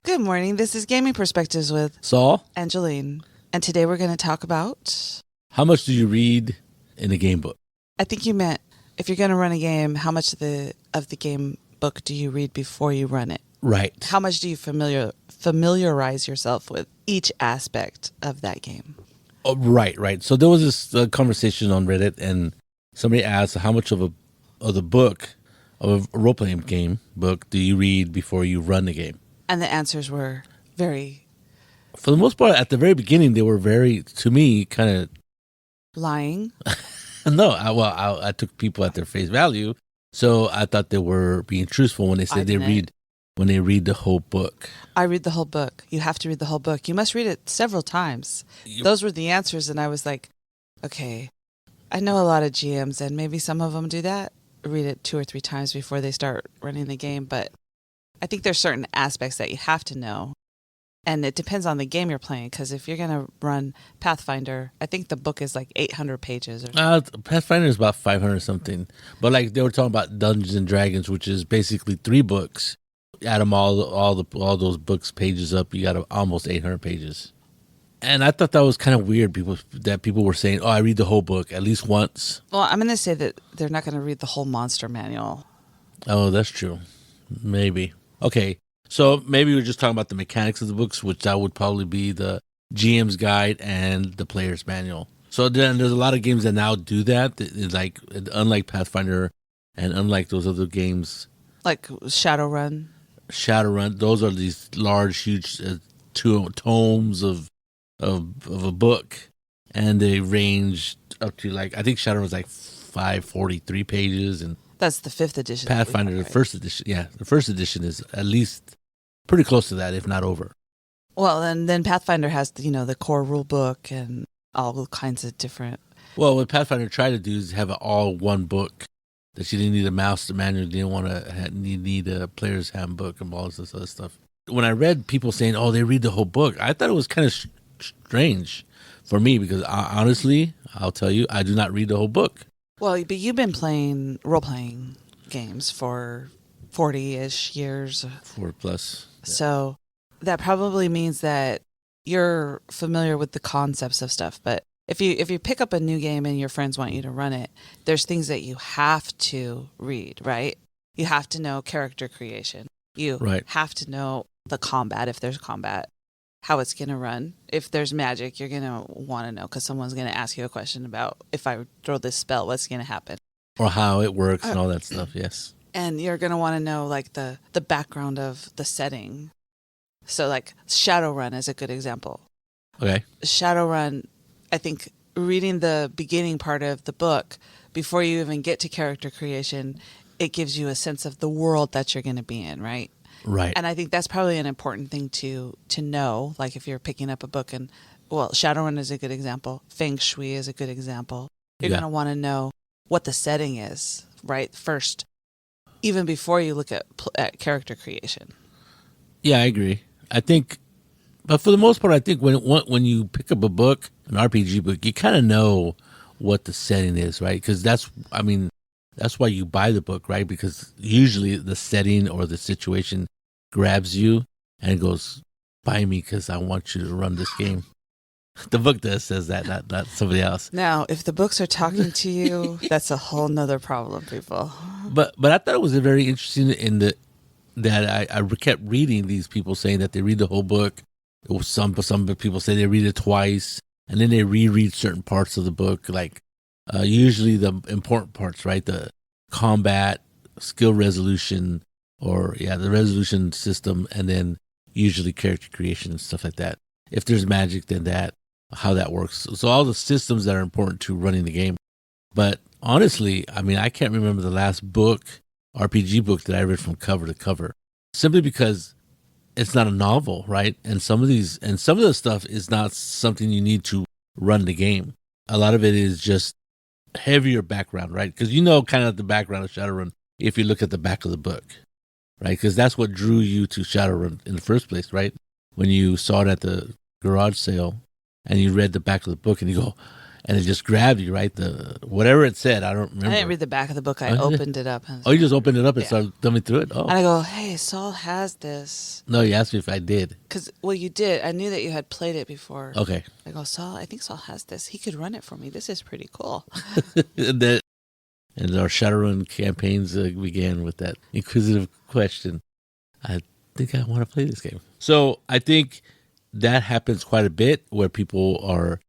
Good morning. This is Gaming Perspectives with Saul, and Jolene. And today we're going to talk about, how much do you read in a game book? I think you meant if you're going to run a game, how much of the game book do you read before you run it? Right. How much do you familiarize yourself with each aspect of that game? Oh, right. So there was this conversation on Reddit, and somebody asked how much of the book, of a role-playing game book, do you read before you run the game? And the answers were very... For the most part, at the very beginning, they were very, to me, kind of... lying? No, I took people at their face value, so I thought they were being truthful when they said when they read the whole book. I read the whole book. You have to read the whole book. You must read it several times. Those were the answers, and I was like, okay, I know a lot of GMs, and maybe some of them do that, read it 2 or 3 times before they start running the game, but I think there's certain aspects that you have to know, and it depends on the game you're playing, because if you're going to run Pathfinder, I think the book is like 800 pages. Or Pathfinder is about 500 something, but like they were talking about Dungeons and Dragons, which is basically 3 books. Add them all those books pages up, you got almost 800 pages. And I thought that was kind of weird. People were saying, "Oh, I read the whole book at least once." Well, I'm going to say that they're not going to read the whole monster manual. Oh, that's true. Maybe. Okay, so maybe we're just talking about the mechanics of the books, which that would probably be the GM's guide and the player's manual. So then there's a lot of games that now do that. Like unlike Pathfinder and unlike those other games, like Shadowrun, those are these large, huge 2 tomes of a book, and they range up to like, I think Shadowrun was like 543 pages, and that's the 5th edition. Pathfinder, the first edition, the first edition is at least pretty close to that, if not over. Well, and then Pathfinder has the core rule book and all kinds of different. Well, what Pathfinder tried to do is have it all one book. That you didn't need a master manual, you didn't want to need a player's handbook and all this other stuff. When I read people saying, "Oh, they read the whole book," I thought it was kind of strange for me, because honestly, I'll tell you, I do not read the whole book. Well, but you've been playing role-playing games for 40-ish years. 4 plus. Yeah. So that probably means that you're familiar with the concepts of stuff. But if you pick up a new game and your friends want you to run it, there's things that you have to read, right? You have to know character creation. You have to know the combat, if there's combat, how it's going to run. If there's magic, you're going to want to know, because someone's going to ask you a question about, if I throw this spell, what's going to happen? Or how it works and all that stuff, yes. And you're going to want to know like the background of the setting. So like Shadowrun is a good example. Okay. Shadowrun, I think reading the beginning part of the book, before you even get to character creation, it gives you a sense of the world that you're going to be in, right? Right. And I think that's probably an important thing to know. Like if you're picking up a book, and Shadowrun is a good example. Feng Shui is a good example. You're going to want to know what the setting is, right? First, even before you look at character creation. Yeah, I agree. I think, but for the most part, I think when you pick up a book, an RPG book, you kind of know what the setting is, right? Because that's why you buy the book, right? Because usually the setting or the situation grabs you and goes, buy me because I want you to run this game. The book says that, not somebody else. Now, if the books are talking to you, that's a whole nother problem, people. But I thought it was very interesting that I kept reading these people saying that they read the whole book. Some people say they read it twice, and then they reread certain parts of the book, like usually the important parts, right? The combat, skill resolution, or the resolution system, and then usually character creation and stuff like that. If there's magic, then how that works. So all the systems that are important to running the game. But honestly, I can't remember the last RPG book that I read from cover to cover, simply because it's not a novel, right? And some of the stuff is not something you need to run the game. A lot of it is just heavier background, right? Because kind of the background of Shadowrun if you look at the back of the book, right? Because that's what drew you to Shadowrun in the first place, right? When you saw it at the garage sale and you read the back of the book and you go, and it just grabbed you, right? The whatever it said, I don't remember. I didn't read the back of the book. I Oh, opened it up. And Oh, you just opened it up and Yeah. started thumbing through it? Oh. And I go, hey, Saul has this. No, you asked me if I did. Because, well, you did. I knew that you had played it before. Okay. I go, Saul, I think Saul has this. He could run it for me. This is pretty cool. And our Shadowrun campaigns began with that inquisitive question. I think I want to play this game. So I think that happens quite a bit where people are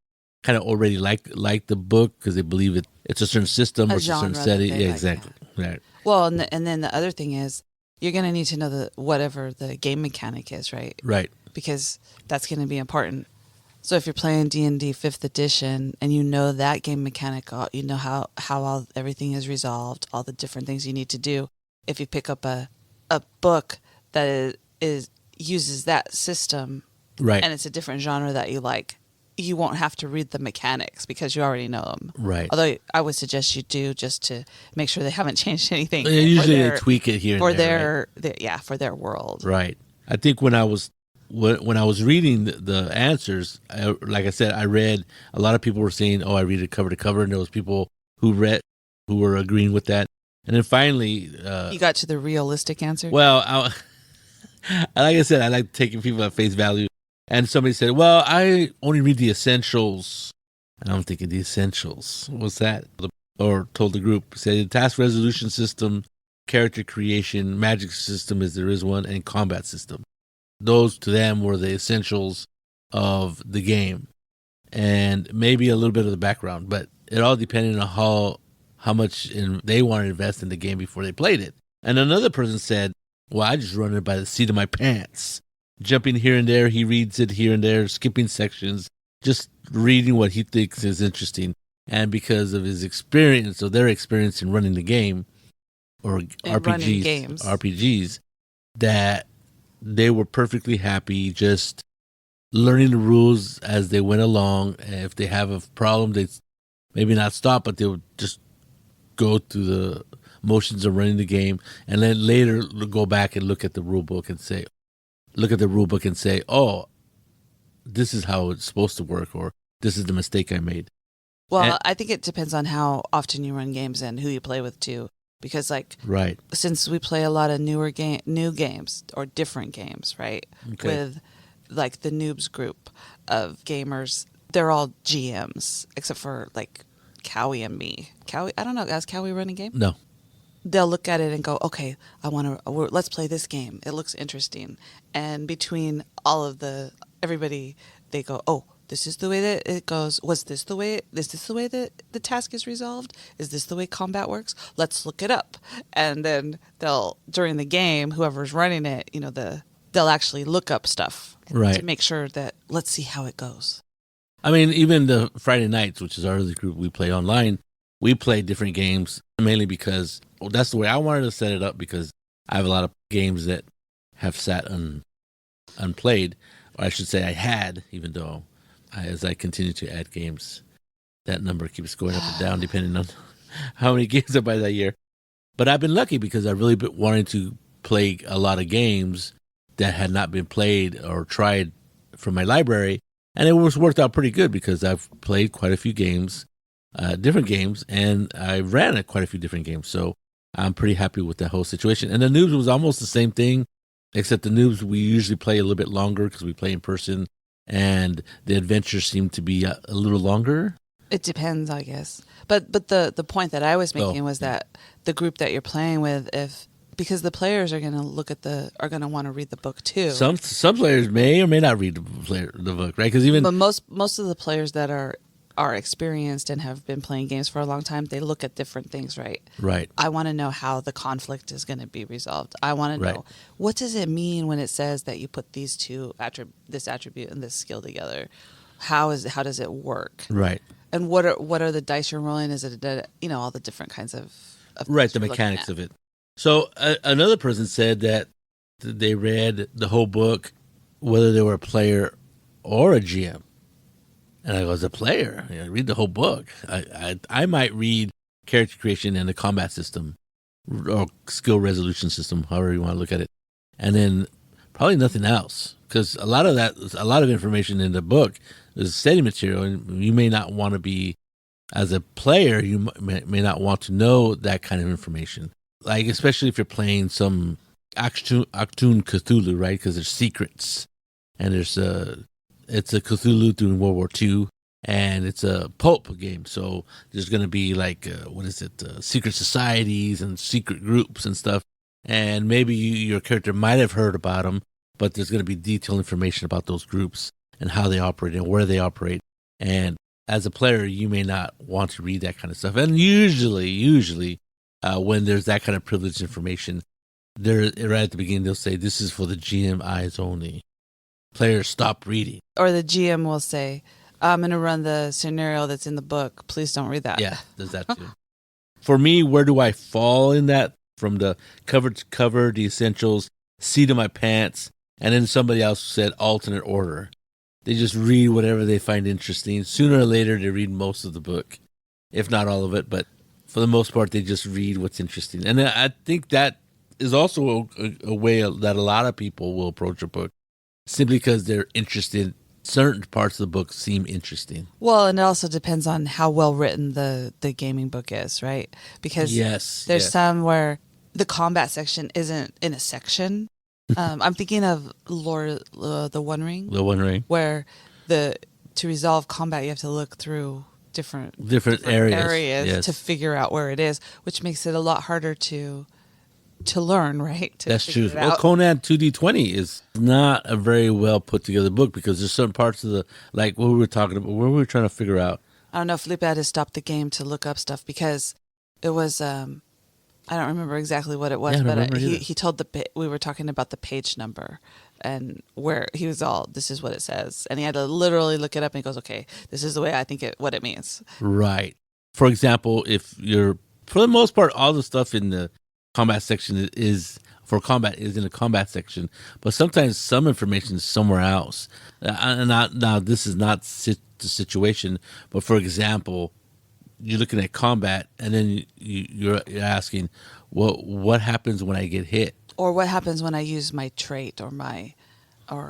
kind of already like the book because they believe it's a certain system A or a certain genre that setting. they Yeah, like, exactly. Right. Well, and then the other thing is you're going to need to know whatever the game mechanic is, right? Right. Because that's going to be important. So if you're playing D&D 5th edition and you know that game mechanic, you know how all everything is resolved, all the different things you need to do. If you pick up a book that uses that system, Right. and it's a different genre that you like, you won't have to read the mechanics because you already know them. Right. Although I would suggest you do just to make sure they haven't changed anything. Yeah, usually they tweak it here for and there, for their world. Right. I think when I was reading the answers, like I said, I read a lot of people were saying, "Oh, I read it cover to cover," and there was people who were agreeing with that. And then finally, You got to the realistic answer. well, like I said, I like taking people at face value. And somebody said, "Well, I only read the essentials." And I'm thinking, the essentials? What's that? Or told the group, said the task resolution system, character creation, magic system, as there is one, and combat system. Those to them were the essentials of the game, and maybe a little bit of the background. But it all depended on how much they wanted to invest in the game before they played it. And another person said, "Well, I just run it by the seat of my pants." Jumping here and there, he reads it here and there, skipping sections, just reading what he thinks is interesting. And because of his experience, or their experience in running the game, or RPGs, that they were perfectly happy just learning the rules as they went along. And if they have a problem, they'd maybe not stop, but they would just go through the motions of running the game. And then later go back and look at the rule book and say, "Oh, this is how it's supposed to work," or "This is the mistake I made." Well, I think it depends on how often you run games and who you play with too. Because right, since we play a lot of new games or different games, right? Okay. With like the noobs group of gamers, they're all GMs except for like Cowie and me. Cowie, I don't know, has Cowie run a game? No. They'll look at it and go, "Okay, let's play this game. It looks interesting." And between everybody, they go, "Oh, this is the way that it goes. Is this the way that the task is resolved? Is this the way combat works? Let's look it up." And then during the game, whoever's running it, they'll actually look up stuff to make sure that let's see how it goes. I mean, even the Friday nights, which is our other group we play online, we play different games mainly because that's the way I wanted to set it up, because I have a lot of games that have sat unplayed, or I should say I had, even though as I continue to add games, that number keeps going up and down depending on how many games I buy that year. But I've been lucky because I've really been wanting to play a lot of games that had not been played or tried from my library. And it worked out pretty good because I've played quite a few games, different games, and I ran at quite a few different games. So I'm pretty happy with that whole situation. And the noobs was almost the same thing, except the noobs, we usually play a little bit longer because we play in person, and the adventures seem to be a little longer. It depends, I guess. But the point that I was making was that the group that you're playing with, because the players are going to are going to want to read the book too. Some players may or may not read the book, right? Because but most of the players that are experienced and have been playing games for a long time, they look at different things, right? Right. I want to know how the conflict is going to be resolved. I want to know what does it mean when it says that you put these two this attribute and this skill together. How does it work? Right. And what are the dice you're rolling? Is it all the different kinds of right, the mechanics of it. So another person said that they read the whole book, whether they were a player or a GM. And I go, as a player, read the whole book. I might read character creation and the combat system or skill resolution system, however you want to look at it, and then probably nothing else, because a lot of information in the book is study material, and you may not want to be As a player, you may not want to know that kind of information. Like, especially if you're playing some Achtung Cthulhu, right? Because there's secrets. And it's a Cthulhu during World War II. And it's a pulp game. So there's going to be like, secret societies and secret groups and stuff. And maybe your character might have heard about them, but there's going to be detailed information about those groups and how they operate and where they operate. And as a player, you may not want to read that kind of stuff. And usually, when there's that kind of privileged information, right at the beginning, they'll say, this is for the GM eyes only. Players, stop reading. Or the GM will say, I'm going to run the scenario that's in the book. Please don't read that. Yeah, there's that too. For me, where do I fall in that? From the cover to cover, the essentials, seat of my pants, and then somebody else said alternate order. They just read whatever they find interesting. Sooner or later, they read most of the book, if not all of it. But for the most part, they just read what's interesting. And I think that is also a way that a lot of people will approach a book, simply because they're interested. Certain parts of the book seem interesting. Well, and it also depends on how well written the gaming book is, right? Because there's some where the combat section isn't in a section. I'm thinking of the One Ring. The One Ring. Where to resolve combat, you have to look through different areas to figure out where it is, which makes it a lot harder to learn, right? That's true. Well, Conan 2D20 is not a very well put together book because there's certain parts of like what we were talking about, where we were trying to figure out. I don't know if Felipe had to stop the game to look up stuff because it was, I don't remember exactly what it was, but he told we were talking about the page number and where he was this is what it says. And he had to literally look it up and he goes, okay, this is the way I think what it means. Right. For example, for the most part, all the stuff in the combat section is in the combat section, but sometimes some information is somewhere else. Now this is not the situation, but for example, you're looking at combat, and then you're asking, well, what happens when I get hit, or what happens when I use my trait or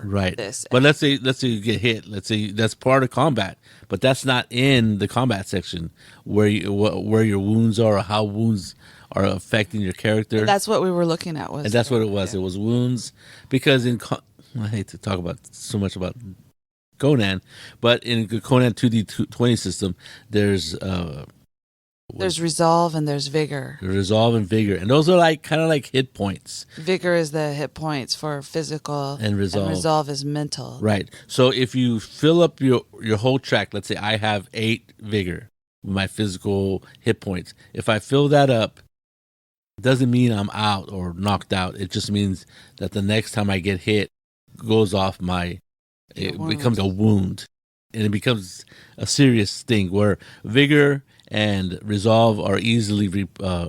right. This. But let's say you get hit. Let's say that's part of combat, but that's not in the combat section where your wounds are or how wounds are affecting your character. And that's what we were looking at. And that's what it was. Yeah. It was wounds, because I hate to talk about so much about Conan, but in the Conan 2D20 system, there's resolve and there's vigor. Resolve and vigor, and those are kind of like hit points. Vigor is the hit points for physical, and resolve is mental. Right. So if you fill up your whole track, let's say I have 8 vigor, my physical hit points. If I fill that up, it doesn't mean I'm out or knocked out. It just means that the next time I get hit, goes off becomes a wound, and it becomes a serious thing where vigor and resolve are easily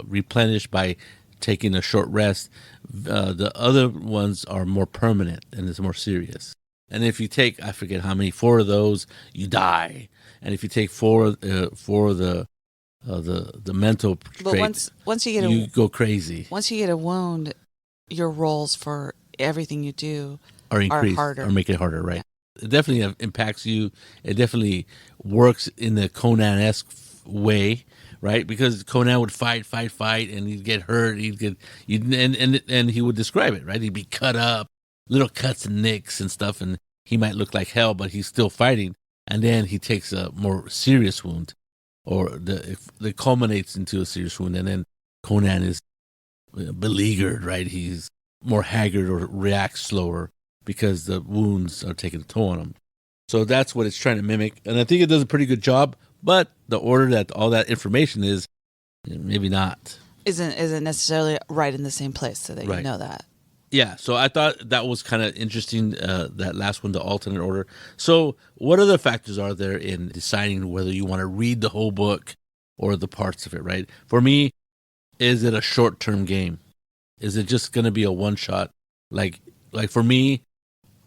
replenished by taking a short rest. The other ones are more permanent and it's more serious. And if you take, I forget how many, 4 of those, you die. And if you take 4 of the mental trait, once you get you go crazy. Once you get a wound, your rolls for everything you do are increased, harder, or make it harder, right? Yeah. It definitely impacts you. It definitely works in the Conan-esque way, right? Because Conan would fight, and he'd get hurt. And he would describe it, right? He'd be cut up, little cuts and nicks and stuff, and he might look like hell, but he's still fighting. And then he takes a more serious wound, or it culminates into a serious wound, and then Conan is beleaguered, right? He's more haggard or reacts slower because the wounds are taking a toll on him. So that's what it's trying to mimic, and I think it does a pretty good job. But the order that all that information is, maybe not. Isn't necessarily right in the same place, so that you know that. Yeah, so I thought that was kind of interesting, that last one, the alternate order. So what other factors are there in deciding whether you want to read the whole book or the parts of it, right? For me, is it a short-term game? Is it just going to be a one-shot? Like for me,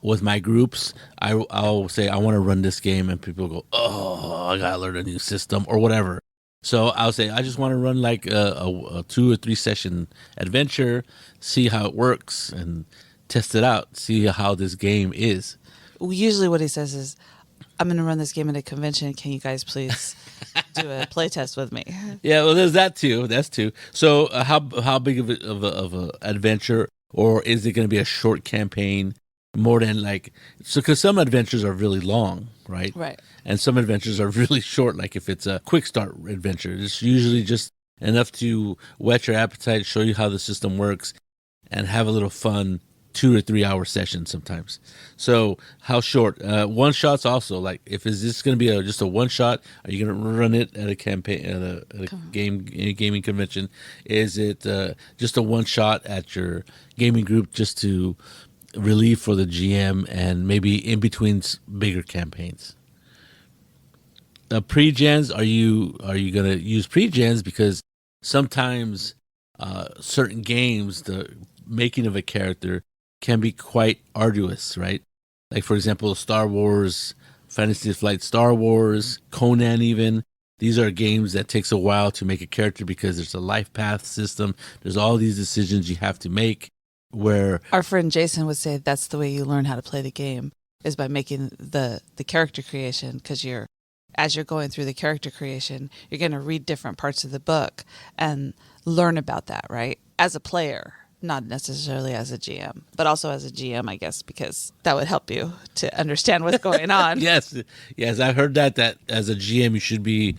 with my groups, I'll say, I want to run this game, and people go, oh, I got to learn a new system or whatever. So I'll say, I just want to run like a 2 or 3 session adventure, see how it works, and test it out, see how this game is. Usually what he says is, I'm going to run this game at a convention. Can you guys please do a play test with me? Yeah, well, there's that too. That's too. So, how big of a adventure, or is it going to be a short campaign? More than like, so because some adventures are really long, right? Right. And some adventures are really short. Like if it's a quick start adventure, it's usually just enough to whet your appetite, show you how the system works, and have a little fun. 2 or 3 hour sessions sometimes. So how short? One shots also, like if is this going to be just a one shot? Are you going to run it at a campaign at a gaming convention? Is it just a one shot at your gaming group just to relieve for the GM and maybe in between bigger campaigns? Pre-gens, are you going to use pre-gens because sometimes certain games, the making of a character can be quite arduous, right? Like, for example, Star Wars, Fantasy Flight Star Wars, Conan even. These are games that takes a while to make a character because there's a life path system. There's all these decisions you have to make where... Our friend Jason would say that's the way you learn how to play the game, is by making the character creation, because as you're going through the character creation, you're going to read different parts of the book and learn about that, right? As a player. Not necessarily as a GM, but also as a GM, I guess, because that would help you to understand what's going on. Yes, I heard that as a GM, you should be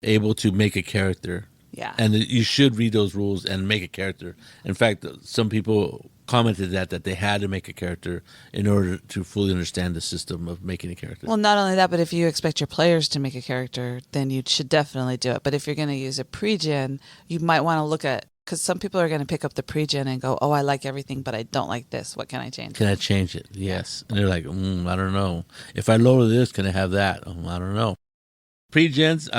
able to make a character. Yeah. And you should read those rules and make a character. In fact, some people commented that they had to make a character in order to fully understand the system of making a character. Well, not only that, but if you expect your players to make a character, then you should definitely do it. But if you're going to use a pre-gen, you might want to look at, because some people are going to pick up the pre-gen and go, oh, I like everything, but I don't like this. What can I change? Can I change it? Yes. And they're like, I don't know. If I lower this, can I have that? I don't know. Pre-gens,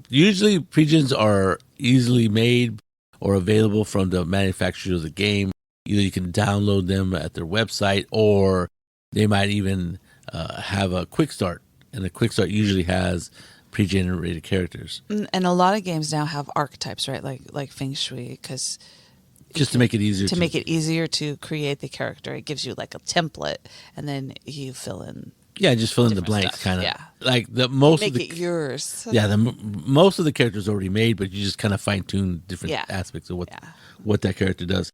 usually pre-gens are easily made or available from the manufacturer of the game. Either you can download them at their website, or they might even have a quick start. And the quick start usually has pre-generated characters. And a lot of games now have archetypes, right? Like Feng Shui, because just to make it easier make it easier to create the character. It gives you like a template, and then you fill in. Yeah, just fill in the blanks, kind of. Yeah, like most make of it yours. Yeah, most of the characters are already made, but you just kind of fine tune different aspects of what that character does.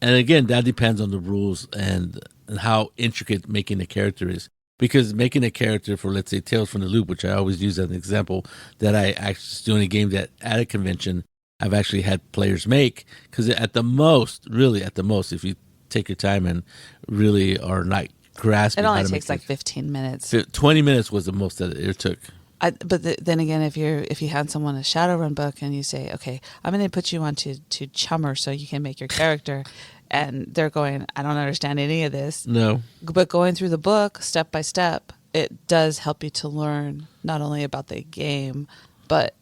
And again, that depends on the rules and how intricate making a character is. Because making a character for, let's say, Tales from the Loop, which I always use as an example, that I actually doing a game that at a convention I've actually had players make. Because at the most, if you take your time and really are not grasping, it only takes like 15 minutes. 20 minutes was the most that it took. But then again, if you had someone a Shadowrun book and you say, okay, I'm going to put you onto Chummer so you can make your character. And they're going, I don't understand any of this. No. But going through the book step by step, it does help you to learn not only about the game, but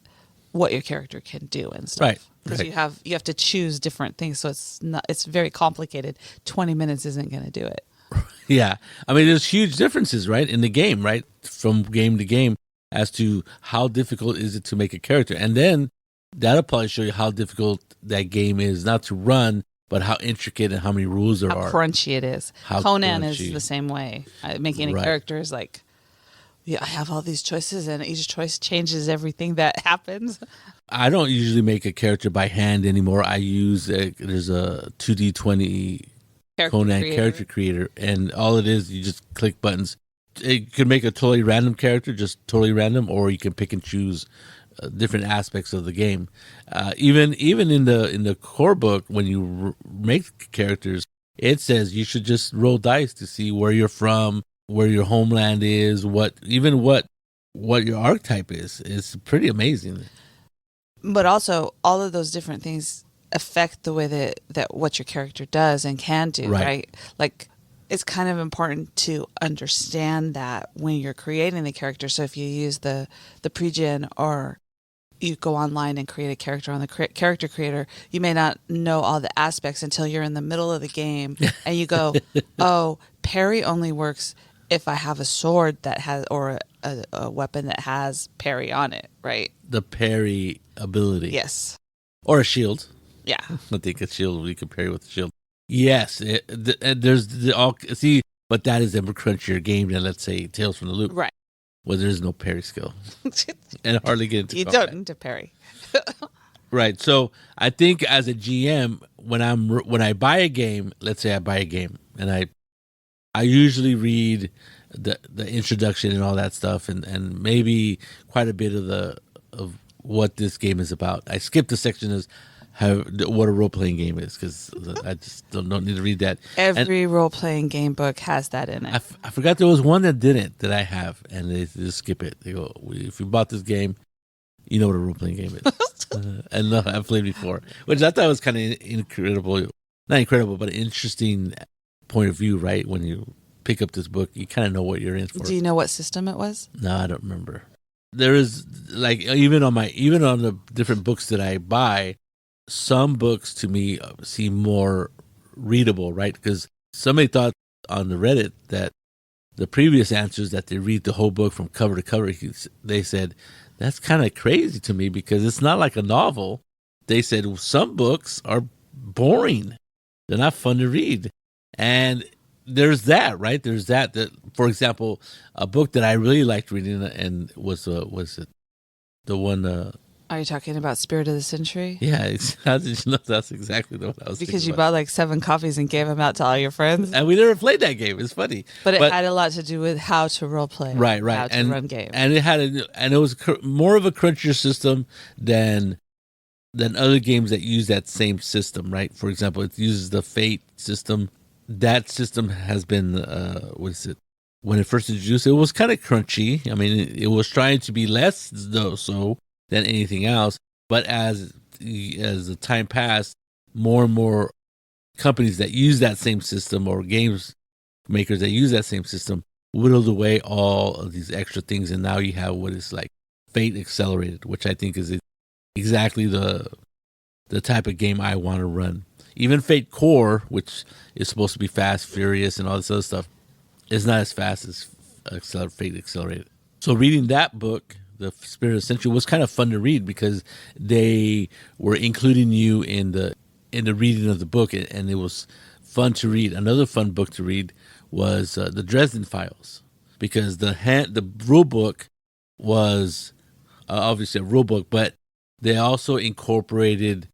what your character can do and stuff. Right. Because you have to choose different things, so it's very complicated. 20 minutes isn't going to do it. Yeah. I mean, there's huge differences, right, in the game, right, from game to game as to how difficult is it to make a character. And then that'll probably show you how difficult that game is, not to run, but how intricate and how many rules there are. How crunchy it is. Conan is the same way. Making a character is like, I have all these choices, and each choice changes everything that happens. I don't usually make a character by hand anymore. I use, there's a 2D20 Conan character creator, and all it is, you just click buttons. It could make a totally random character, just totally random, or you can pick and choose different aspects of the game. Even in the core book, when you make characters, it says you should just roll dice to see where you're from, where your homeland is, what your archetype is. It's pretty amazing. But also, all of those different things affect the way that what your character does and can do, right? Like, it's kind of important to understand that when you're creating the character. So if you use the pre-gen, or you go online and create a character on the character creator, you may not know all the aspects until you're in the middle of the game and you go, oh, parry only works if I have a sword that has, or a weapon that has parry on it, right? The parry ability. Yes. Or a shield. Yeah. I think a shield, we can parry with a shield. Yes. But that is a crunchier game than, let's say, Tales from the Loop. Right. Well, there's no parry skill, and hardly get into You combat. don't need to parry. Right. So I think as a GM, when I buy a game, let's say I buy a game, and I usually read the introduction and all that stuff, and maybe quite a bit of what this game is about. I skip the section as what a role playing game is, because I just don't need to read that. Every role-playing game book has that in it. I forgot there was one that didn't, that I have, and they just skip it. They go, if you bought this game, you know what a role playing game is. And no, I've played before, which I thought was kind of incredible. Not incredible, but an interesting point of view, right? When you pick up this book, you kind of know what you're in for. Do you know what system it was? No, I don't remember. There is, like, even on the different books that I buy, some books to me seem more readable, right? Because somebody thought on the Reddit that the previous answers that they read the whole book from cover to cover, they said, that's kind of crazy to me because it's not like a novel. They said, well, some books are boring. They're not fun to read. And there's that, right? There's that, for example, a book that I really liked reading and was it the one, Are you talking about Spirit of the Century? yeah, how did you know that's exactly the one I was Because thinking you about? bought like 7 copies and gave them out to all your friends. And we never played that game. It's funny. But it had a lot to do with how to role play. Right. How to run games. And it was more of a crunchier system than other games that use that same system, right? For example, it uses the Fate system. That system has been, what is it? When it first introduced, it was kind of crunchy. I mean, it was trying to be less so than anything else. But as the time passed, more and more companies that use that same system, or games makers that use that same system, whittled away all of these extra things, and now you have what is like Fate Accelerated, which I think is exactly the type of game I want to run. Even Fate Core, which is supposed to be fast, furious, and all this other stuff, is not as fast as Fate Accelerated. So reading that book, The Spirit of the Century, was kind of fun to read because they were including you in the reading of the book, and it was fun to read. Another fun book to read was the Dresden Files, because the rule book was obviously a rule book, but they also incorporated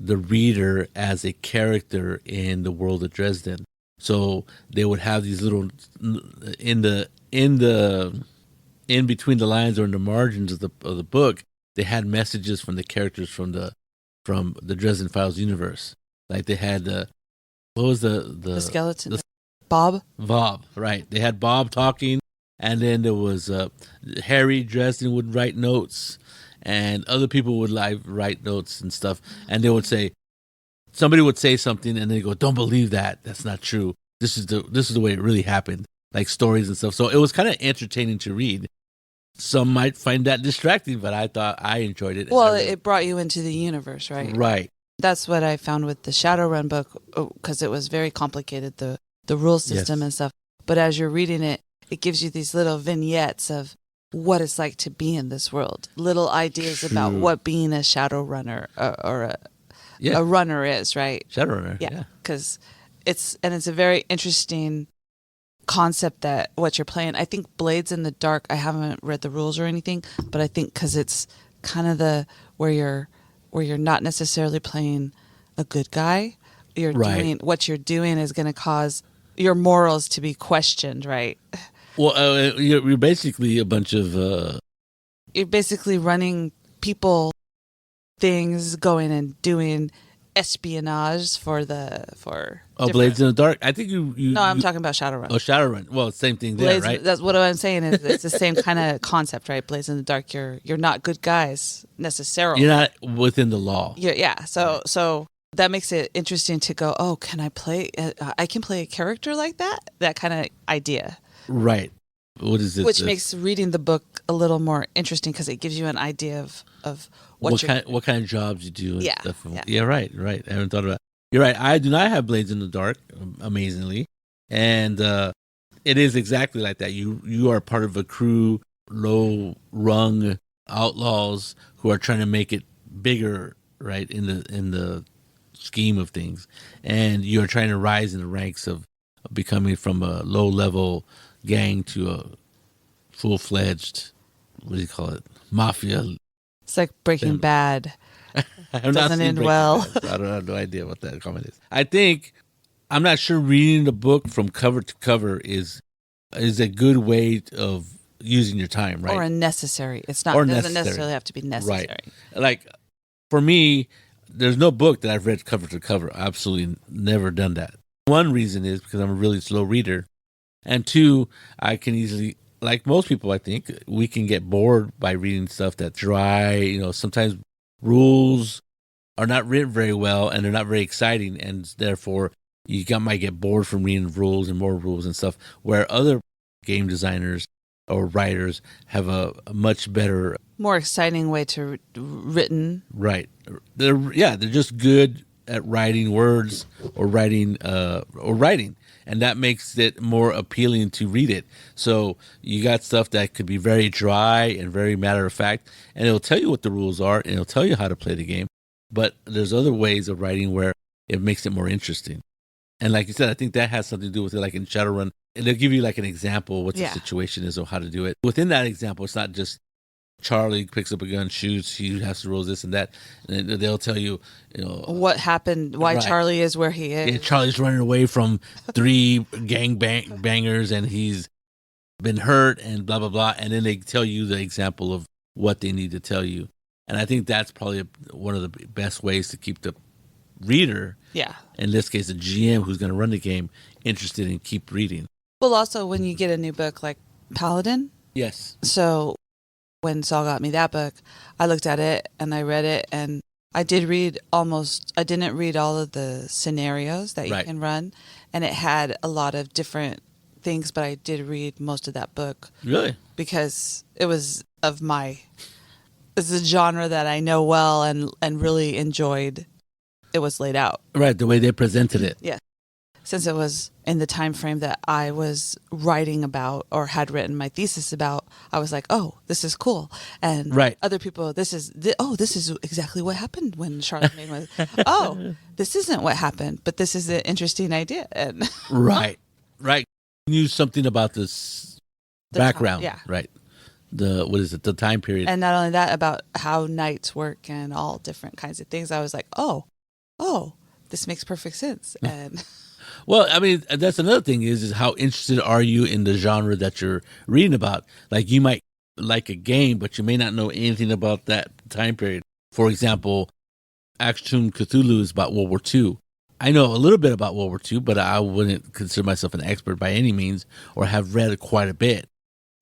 the reader as a character in the world of Dresden. So they would have these little in between the lines or in the margins of the book, they had messages from the characters from the Dresden Files universe. Like they had what was the skeleton? Bob, right? They had Bob talking, and then there was Harry Dresden would write notes, and other people would write notes and stuff, and they would say, somebody would say something, and they go, "Don't believe that. That's not true. This is the way it really happened." Like stories and stuff. So it was kind of entertaining to read. Some might find that distracting, but I thought I enjoyed it. Well, it brought you into the universe, right? Right. That's what I found with the Shadowrun book, because it was very complicated, the rule system and stuff. But as you're reading it, it gives you these little vignettes of what it's like to be in this world. Little ideas about what being a Shadowrunner or a runner is, right? Shadowrunner. Yeah. Because it's a very interesting concept that what you're playing. I think Blades in the Dark, I haven't read the rules or anything, but I think because it's kind of where you're not necessarily playing a good guy, what you're doing is going to cause your morals to be questioned, right? Well, you're basically a bunch of you're basically running people, things, going and doing espionage for Blades in the Dark. I think you No, I'm talking about Shadowrun. Oh, Shadowrun. Well, same thing there, right? That's what I'm saying. Is it's the same kind of concept, right? Blades in the Dark. You're not good guys necessarily. You're not within the law. Yeah. So that makes it interesting to go, oh, can I play? I can play a character like that. That kind of idea. Right. What is it? Which makes reading the book a little more interesting because it gives you an idea of what kind of jobs you do. And stuff. Yeah. Right. I haven't thought about it. You're right. I do not have Blades in the Dark, amazingly. And it is exactly like that. You are part of a crew, low-rung outlaws who are trying to make it bigger, right, in the scheme of things. And you're trying to rise in the ranks of becoming from a low-level gang to a full-fledged, what do you call it, mafia. It's like Breaking Family. Bad. I've not Doesn't seen end Breaking well. Bad, so I don't have no idea what that comment is. I think, I'm not sure reading the book from cover to cover is a good way of using your time, right? Or a necessary. It's not. Or It doesn't necessary. necessarily have to be necessary. Right. Like, for me, there's no book that I've read cover to cover. I absolutely never done that. One reason is because I'm a really slow reader. And two, I can easily, like most people, I think, we can get bored by reading stuff that's dry. You know, sometimes rules are not written very well and they're not very exciting. And therefore, might get bored from reading rules and more rules and stuff, where other game designers or writers have a much better, More exciting way to written. right. They're just good at writing words or writing. And that makes it more appealing to read it. So you got stuff that could be very dry and very matter of fact, and it'll tell you what the rules are and it'll tell you how to play the game. But there's other ways of writing where it makes it more interesting. And like you said, I think that has something to do with it, like in Shadowrun. And they'll give you like an example of what the situation is or how to do it. Within that example, it's not just Charlie picks up a gun, shoots, he has to roll this and that. And they'll tell you, What happened, why Right. Charlie is where he is. yeah, Charlie's running away from 3 bangers and he's been hurt and blah, blah, blah. And then they tell you the example of what they need to tell you. And I think that's probably one of the best ways to keep the reader, Yeah. in this case, the GM who's going to run the game, interested in keep reading. Well, also when you get a new book like Paladin. Yes. So when Saul got me that book, I looked at it and I read it, and I didn't read all of the scenarios that you Right. can run, and it had a lot of different things, but I did read most of that book Really? because it's a genre that I know well and really enjoyed. It was laid out. Right, the way they presented it. Yeah. Since it was in the time frame that I was writing about or had written my thesis about, I was like, "Oh, this is cool." And Right. other people, this is exactly what happened when Charlemagne was. Oh, this isn't what happened, but this is an interesting idea. And Right. Knew something about this The background. time, yeah. Right. The time period. and not only that, about how nights work and all different kinds of things. I was like, "Oh, this makes perfect sense." And Well, I mean, that's another thing is how interested are you in the genre that you're reading about? Like, you might like a game, but you may not know anything about that time period. For example, Achtung Cthulhu is about World War II. I know a little bit about World War II, but I wouldn't consider myself an expert by any means, or have read quite a bit,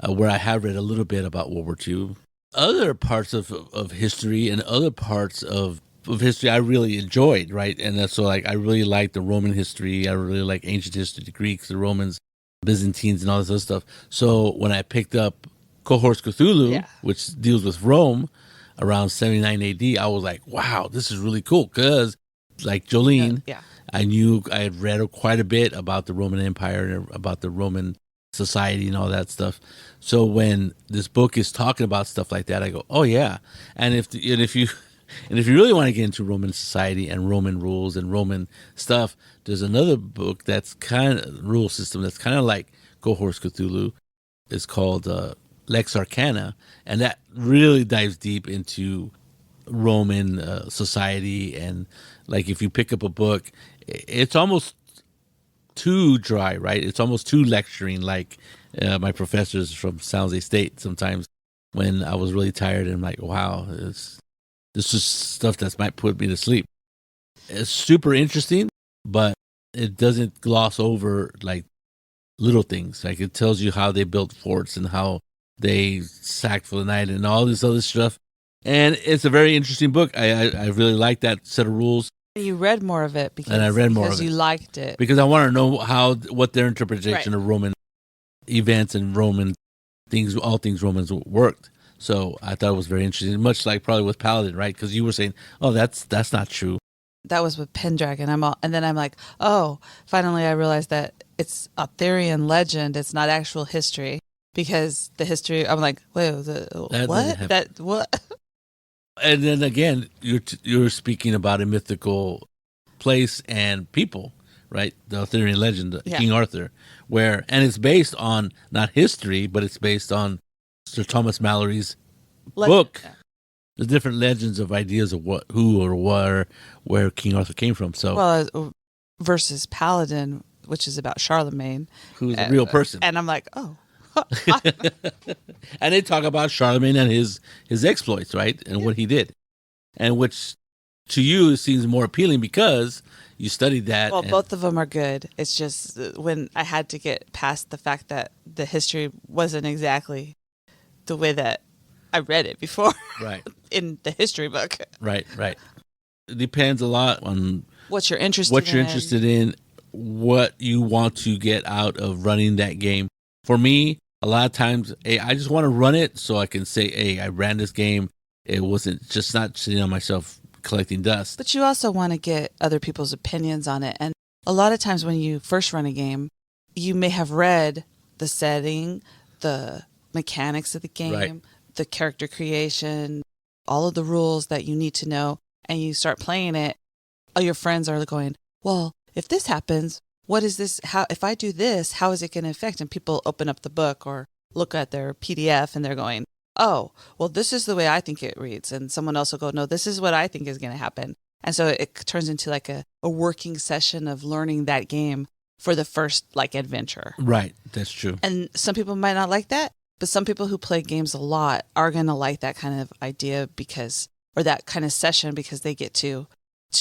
where I have read a little bit about World War II. Other parts of history and other parts of history I really enjoyed, right? And so, like, I really like the Roman history. I really like ancient history, the Greeks, the Romans, Byzantines, and all this other stuff. So when I picked up Cohorts Cthulhu, Yeah. which deals with Rome around 79 AD, I was like, wow, this is really cool. Because, like Jolene, yeah, I had read quite a bit about the Roman Empire and about the Roman society and all that stuff. So when this book is talking about stuff like that, I go, oh yeah. And if you really want to get into Roman society and Roman rules and Roman stuff, there's another book that's kind of rule system that's kind of like Cohorts Cthulhu. It's called Lex Arcana, and that really dives deep into Roman society. And like, if you pick up a book, it's almost too dry, right? It's almost too lecturing, like my professors from San Jose State sometimes, when I was really tired and I'm like, wow, this is stuff that might put me to sleep. It's super interesting, but it doesn't gloss over like little things. Like, it tells you how they built forts and how they sacked for the night and all this other stuff. And it's a very interesting book. I really like that set of rules. you read more of it because And I read more because of it. you liked it. Because I want to know what their interpretation Right. of Roman events and Roman things, all things Romans worked. So I thought it was very interesting, much like probably with Paladin, right? Because you were saying, oh, that's not true. That was with Pendragon. And then I'm like, oh, finally I realized that it's Arthurian legend. It's not actual history, because the history. I'm like, wait, That what? doesn't happen. That what? And then again, you're speaking about a mythical place and people, right? The Arthurian legend, Yeah. King Arthur, and it's based on not history, but it's based on Sir Thomas Mallory's Like- book. yeah. The different legends of ideas of what, who, or where King Arthur came from. So, Well, versus Paladin, which is about Charlemagne. who's a real person. And I'm like, oh. And they talk about Charlemagne and his exploits, right? And what he did. And which to you seems more appealing because you studied that. Well, and- both of them are good. It's just when I had to get past the fact that the history wasn't exactly the way that I read it before Right, in the history book. right. It depends a lot on What you're interested in. what you want to get out of running that game. For me, a lot of times, hey, I just want to run it so I can say, hey, I ran this game. It wasn't just not sitting on myself collecting dust. But you also want to get other people's opinions on it. And a lot of times when you first run a game, you may have read the setting, the mechanics of the game, Right. the character creation, all of the rules that you need to know, and you start playing it. All your friends are going, well, if this happens, what is this? How, if I do this, how is it going to affect? And people open up the book or look at their PDF and they're going, oh, well, this is the way I think it reads. And someone else will go, no, this is what I think is going to happen. And so it turns into like a working session of learning that game for the first like adventure. Right, that's true. And some people might not like that, but some people who play games a lot are going to like that kind of idea because, or that kind of session because they get to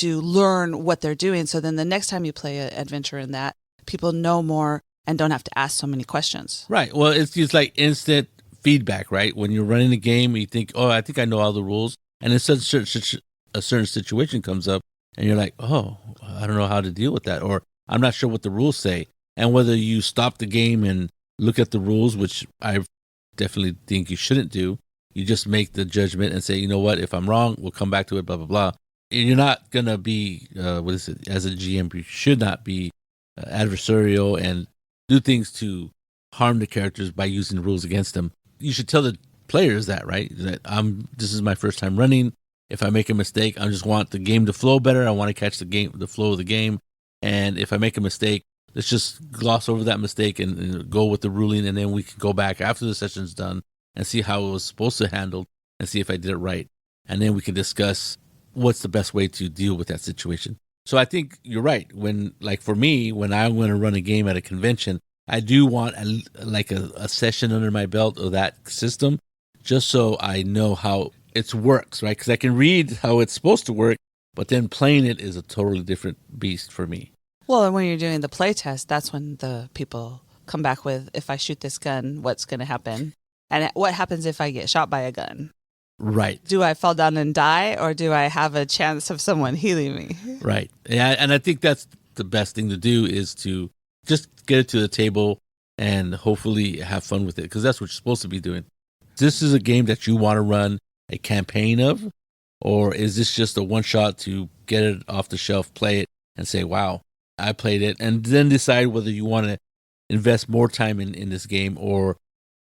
learn what they're doing. So then the next time you play an adventure in that, people know more and don't have to ask so many questions. Right. Well, it's just like instant feedback, right? When you're running a game, you think, oh, I think I know all the rules. And then a certain situation comes up and you're like, oh, I don't know how to deal with that. Or I'm not sure what the rules say. And whether you stop the game and look at the rules, which I definitely think you shouldn't do, you just make the judgment and say, you know what, if I'm wrong, we'll come back to it, blah, blah, blah. You're not going to be, as a GM, you should not be adversarial and do things to harm the characters by using rules against them. You should tell the players that, right? That this is my first time running. If I make a mistake, I just want the game to flow better. I want to catch the flow of the game. And if I make a mistake, let's just gloss over that mistake and go with the ruling. And then we can go back after the session's done and see how it was supposed to handle and see if I did it right. And then we can discuss what's the best way to deal with that situation. So I think you're right. When, like for me, when I'm going to run a game at a convention, I do want a session under my belt of that system just so I know how it works, right? Because I can read how it's supposed to work, but then playing it is a totally different beast for me. Well, and when you're doing the play test, that's when the people come back with, if I shoot this gun, what's going to happen? And what happens if I get shot by a gun? Right. Do I fall down and die, or do I have a chance of someone healing me? Right. Yeah, and I think that's the best thing to do is to just get it to the table and hopefully have fun with it, because that's what you're supposed to be doing. This is a game that you want to run a campaign of, or is this just a one shot to get it off the shelf, play it, and say, wow, I played it, and then decide whether you want to invest more time in this game, or,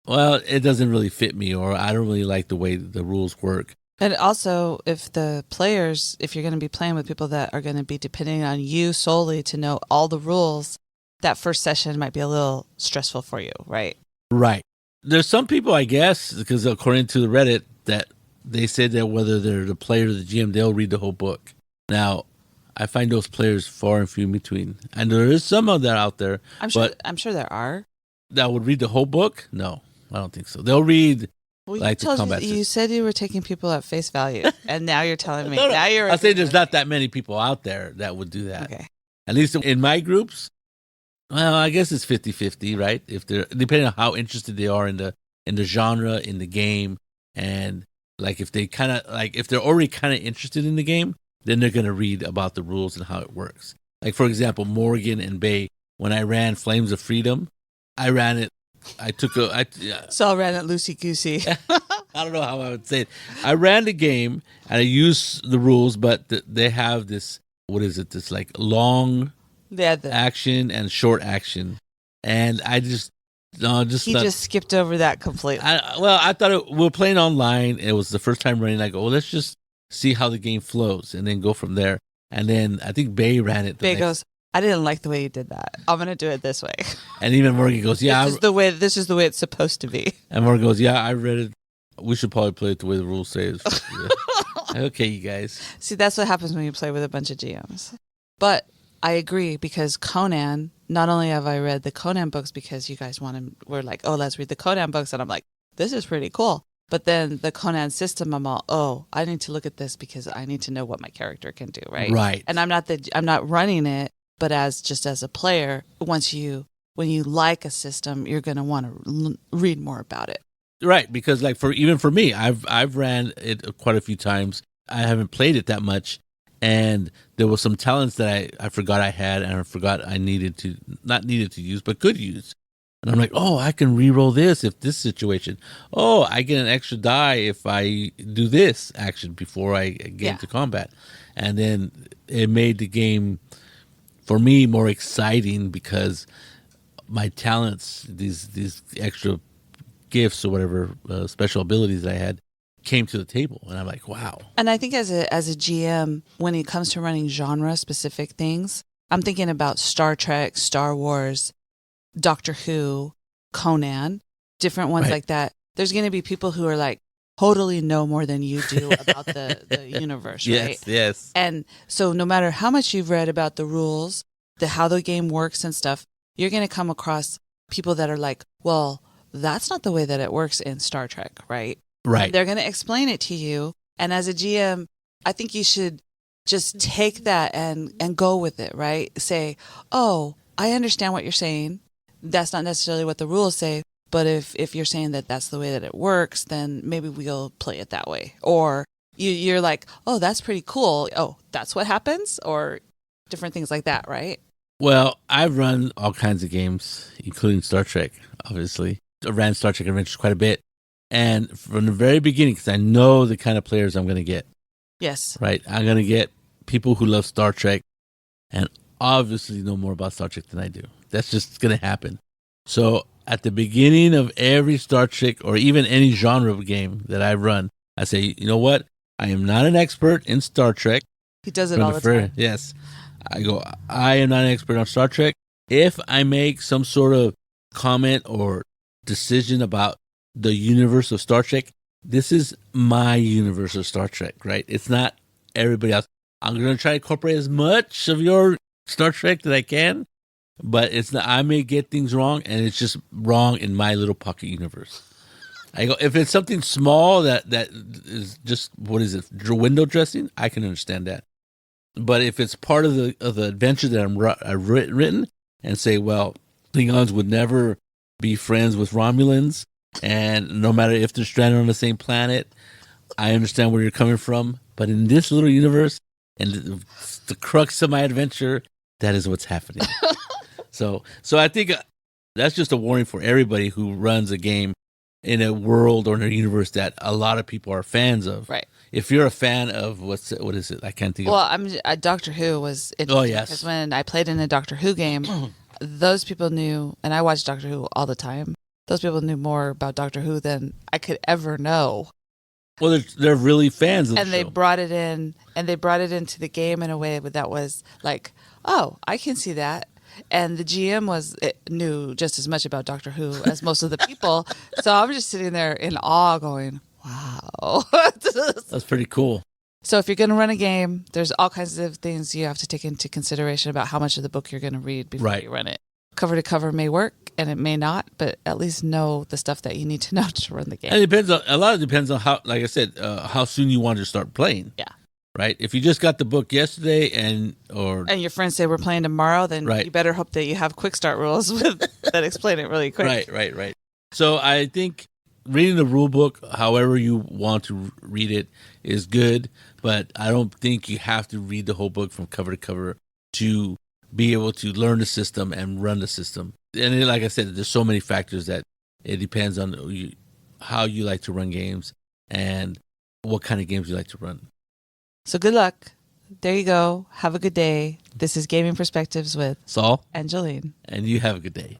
well, it doesn't really fit me, or I don't really like the way the rules work. And also, if the players, if you're going to be playing with people that are going to be depending on you solely to know all the rules, that first session might be a little stressful for you, right? Right. There's some people, I guess, because according to the Reddit, that they said that whether they're the player or the GM, they'll read the whole book. Now, I find those players far and few in between. And there is some of that out there. I'm sure there are. That would read the whole book? No, I don't think so. They'll read Well, like the combat system. you said you were taking people at face value, and now you're telling me. No, Now you're. I'll say there's not that many people out there that would do that. Okay. At least in my groups, well, I guess it's 50-50, right? If they're depending on how interested they are in the genre, in the game, and like if they if they're already kind of interested in the game, then they're going to read about the rules and how it works. Like for example, Morgan and Bay, when I ran Flames of Freedom, I ran it. So I ran it loosey goosey. I don't know how I would say it. I ran the game and I used the rules, but they have this, what is it? This like long action and short action. And I just skipped over that completely. I thought we were playing online. It was the first time running. I go, well, let's just see how the game flows and then go from there. And then I think Bay ran it. Bay goes, I didn't like the way you did that. I'm going to do it this way. And even Morgan goes, yeah. This is the way it's supposed to be. And Morgan goes, yeah, I read it. We should probably play it the way the rule says. Yeah. Okay, you guys. See, that's what happens when you play with a bunch of GMs. But I agree, because Conan, not only have I read the Conan books because you guys were like, oh, let's read the Conan books. And I'm like, this is pretty cool. But then the Conan system, I'm all, oh, I need to look at this because I need to know what my character can do, right? Right. And I'm not running it, but as a player, when you like a system, you're going to want to read more about it. Right, because like for me, I've ran it quite a few times. I haven't played it that much, and there was some talents that I forgot I had, and I forgot I not needed to use, but could use. And I'm like, oh, I can reroll this if this situation. Oh, I get an extra die if I do this action before I get into combat. And then it made the game, for me, more exciting because my talents, these extra gifts or whatever special abilities that I had, came to the table, and I'm like, wow. And I think as a GM, when it comes to running genre specific things, I'm thinking about Star Trek, Star Wars, Doctor Who, Conan, different ones like that. There's going to be people who are like totally know more than you do about the universe, right? Yes. And so no matter how much you've read about the rules, how the game works and stuff, you're going to come across people that are like, well, that's not the way that it works in Star Trek, right? Right. And they're going to explain it to you. And as a GM, I think you should just take that and go with it, right? Say, oh, I understand what you're saying. That's not necessarily what the rules say. But if you're saying that that's the way that it works, then maybe we'll play it that way. Or you're like, oh, that's pretty cool. Oh, that's what happens? Or different things like that, right? Well, I've run all kinds of games, including Star Trek, obviously. I ran Star Trek Adventures quite a bit. And from the very beginning, because I know the kind of players I'm going to get. Yes. Right? I'm going to get people who love Star Trek and obviously know more about Star Trek than I do. That's just going to happen. So at the beginning of every Star Trek or even any genre game that I run, I say, you know what? I am not an expert in Star Trek. He does it all the time. Yes. I go, I am not an expert on Star Trek. If I make some sort of comment or decision about the universe of Star Trek, this is my universe of Star Trek, right? It's not everybody else. I'm going to try to incorporate as much of your Star Trek that I can, but it's not. I may get things wrong, and it's just wrong in my little pocket universe. I go, if it's something small that is just, what is it, window dressing, I can understand that. But if it's part of the adventure that I've written and say, well, Klingons would never be friends with Romulans, and no matter if they're stranded on the same planet, I understand where you're coming from. But in this little universe and the crux of my adventure, that is what's happening. So I think that's just a warning for everybody who runs a game in a world or in a universe that a lot of people are fans of. Right. If you're a fan of what is it? I can't think of. Well, Doctor Who was interesting. Oh, yes. Because when I played in a Doctor Who game, those people knew, and I watched Doctor Who all the time. Those people knew more about Doctor Who than I could ever know. Well, they're really fans of the show. And they brought it in, and they brought it into the game in a way that was like, oh, I can see that. And the GM knew just as much about Doctor Who as most of the people. So I'm just sitting there in awe going, wow. That's pretty cool. So if you're going to run a game, there's all kinds of things you have to take into consideration about how much of the book you're going to read before you run it. Cover to cover may work and it may not, but at least know the stuff that you need to know to run the game. And a lot depends on how, like I said, how soon you want to start playing. Yeah. Right? If you just got the book yesterday and your friends say we're playing tomorrow, then you better hope that you have quick start rules that explain it really quick. Right. So I think reading the rule book, however you want to read it, is good, but I don't think you have to read the whole book from cover to cover to be able to learn the system and run the system. And then, like I said, there's so many factors that it depends on how you like to run games and what kind of games you like to run. So good luck. There you go. Have a good day. This is Gaming Perspectives with Saul and Jolene. And you have a good day.